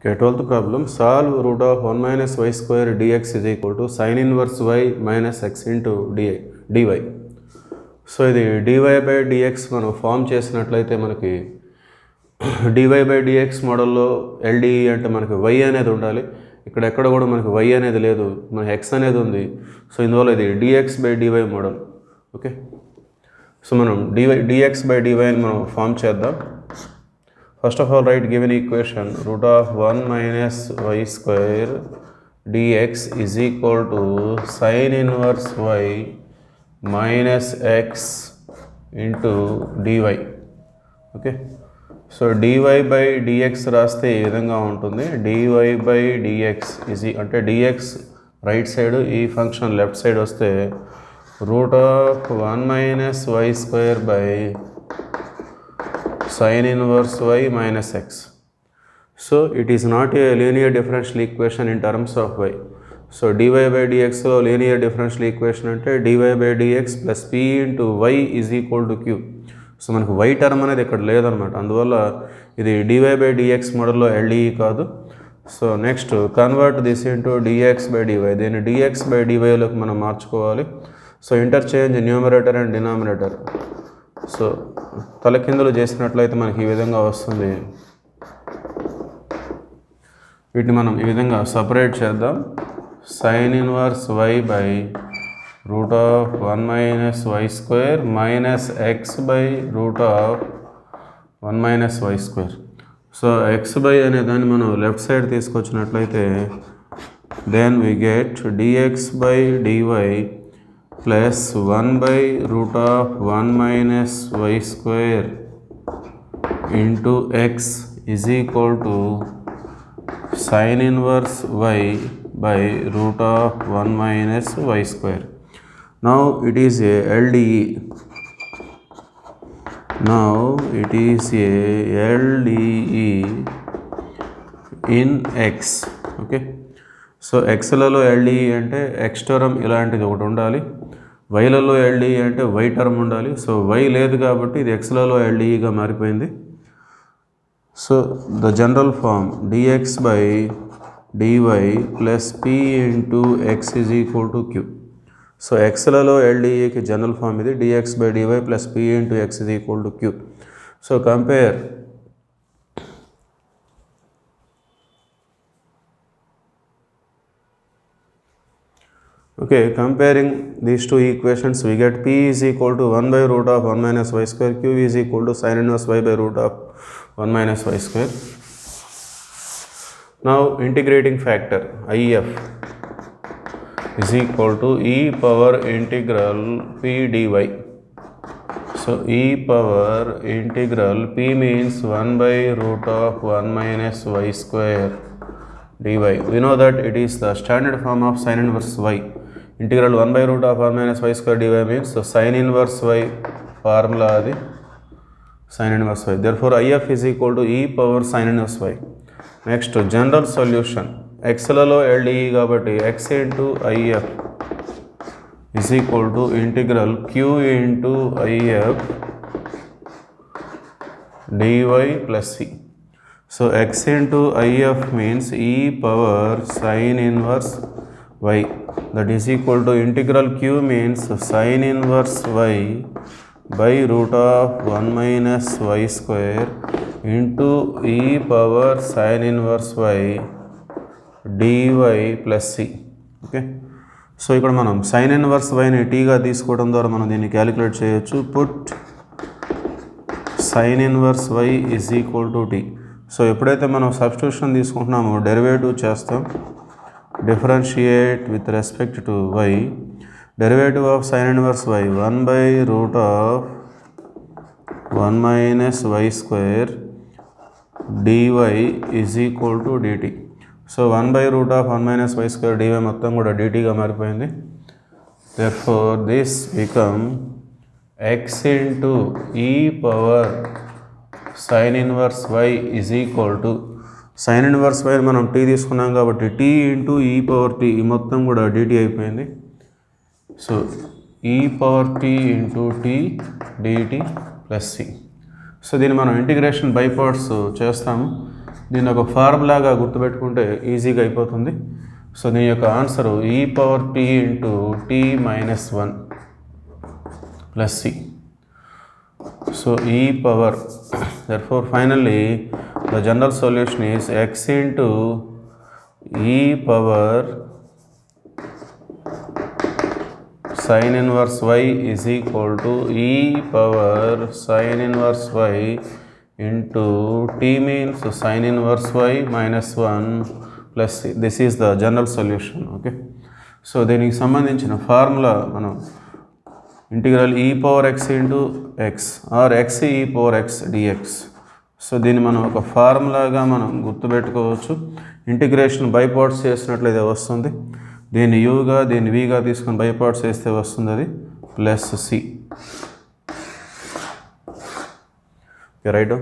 Okay, 12th problem. Solve root of 1 minus y square dx is equal to sin inverse y minus x into dy. So ఇది dy by dx మనం form చేసినట్లయితే మనకి dy by dx మోడల్లో LDE అంటే మనకి y అనేది ఉండాలి. ఇక్కడ ఎక్కడ కూడా మనకి y అనేది లేదు, మనకి x అనేది ఉంది. సో ఇందువల్ల ఇది dx by dy model. Okay, so మనం dx by dy అని మనం ఫామ్ చేద్దాం. First of all, write given equation root of 1 minus y square dx is equal to sin inverse y minus x into dy. Okay, so dy by dx రాస్తే ఈ విధంగా ఉంటుంది. dy by dx is అంటే dx right side, ఈ function left side వస్తే root of 1 minus y square by sin inverse y minus x. So it is not a linear differential equation in terms of y. So dy by dx లో linear differential equation అంటే dy by dx plus p into y is equal to q. So మనకు y term అనేది ఇక్కడ లేదనమాట, అందువల్ల ఇది dy by dx మోడల్లో LDE కాదు. So next convert this into dx by dy. దీన్ని dx by dy లోకి మనం మార్చుకోవాలి. So interchange numerator and denominator. So తలకిందులు చేసినట్లయితే మనకి ఈ విధంగా వస్తుంది. వీటిని మనం ఈ విధంగా సపరేట్ చేద్దాం. sin inverse y by root of 1 minus y square minus x by root of 1 minus y square. So x by అనే దాన్ని మనం లెఫ్ట్ సైడ్ తీసుకొచ్చినట్లయితే then we get dx by dy plus 1 by root of 1 minus y square into x is equal to sin inverse y by root of 1 minus y square. Now it is a LDE. Now it is a LDE in x. Okay, so xలలో LDE అంటే x term ఇలాంటిది ఒకటి ఉండాలి, వైలలో LDE అంటే y term ఉండాలి. So y లేదు కాబట్టి ఇది xలలో LDEగా మారిపోయింది. So the general form dx by dy plus p into x is equal to q. So xలలో LDEకి జనరల్ ఫామ్ ఇది dx by dy plus p into x is equal to q. So compare Okay, comparing these two equations, we get p is equal to 1 by root of 1 minus y square, q is equal to sin inverse y by root of 1 minus y square. Now integrating factor IF is equal to e power integral p dy. So e power integral p means 1 by root of 1 minus y square dy. We know that it is the standard form of sin inverse y. Integral 1 by root of 1 minus y square dy means so sin inverse y formula adi sin inverse y. Therefore IF is equal to e power sin inverse y. Next general solution, xలలో LDE కాబట్టి x into IF is equal to integral q into IF dy plus c. So x into IF means e power sin inverse y, that is equal to integral q means sin inverse y by root of 1 minus y square into e power sin inverse y dy plus c. Okay, so ఇక్కడ మనం sin inverse yని tగా తీసుకోవడం ద్వారా మనం దీన్ని calculate చేయొచ్చు. Put sin inverse y is equal to t. So ఎప్పుడైతే మనం substitution తీసుకుంటున్నామో derivative చేస్తాం. Differentiate with respect to y. Derivative of sin inverse y 1 by root of 1 minus y square dy is equal to dt. So 1 by root of 1 minus y square dy మొత్తం కూడా dtగా మారిపోయింది. therefore this become x into e power sin inverse y is equal to sin inverse y మనం t తీసుకున్నాం కాబట్టి t into e power t ఈ మొత్తం కూడా dt అయిపోయింది. So e power t into t dt plus c. So దీన్ని మనం integration by parts చేస్తాము. దీన్ని ఒక ఫార్ములాగా గుర్తుపెట్టుకుంటే ఈజీగా అయిపోతుంది. సో దీని యొక్క answer e⁻t into t minus 1 plus c. So therefore finally the general solution is x into e power sin inverse y is equal to e power sin inverse y into t means sin inverse y minus 1 plus c. This is the general solution. Okay, so దీనికి సంబంధించిన formula మనం integral e⁻x into x or x e⁻x dx. So దీన్ని మనం ఒక ఫార్ములాగా మనం గుర్తుపెట్టుకోవచ్చు. Integration by parts చేసినట్లయితే వస్తుంది. దీన్ని యూగా దీన్ని వీగా తీసుకొని బై పార్ట్స్ చేస్తే వస్తుంది అది ప్లస్ సి. రైట్.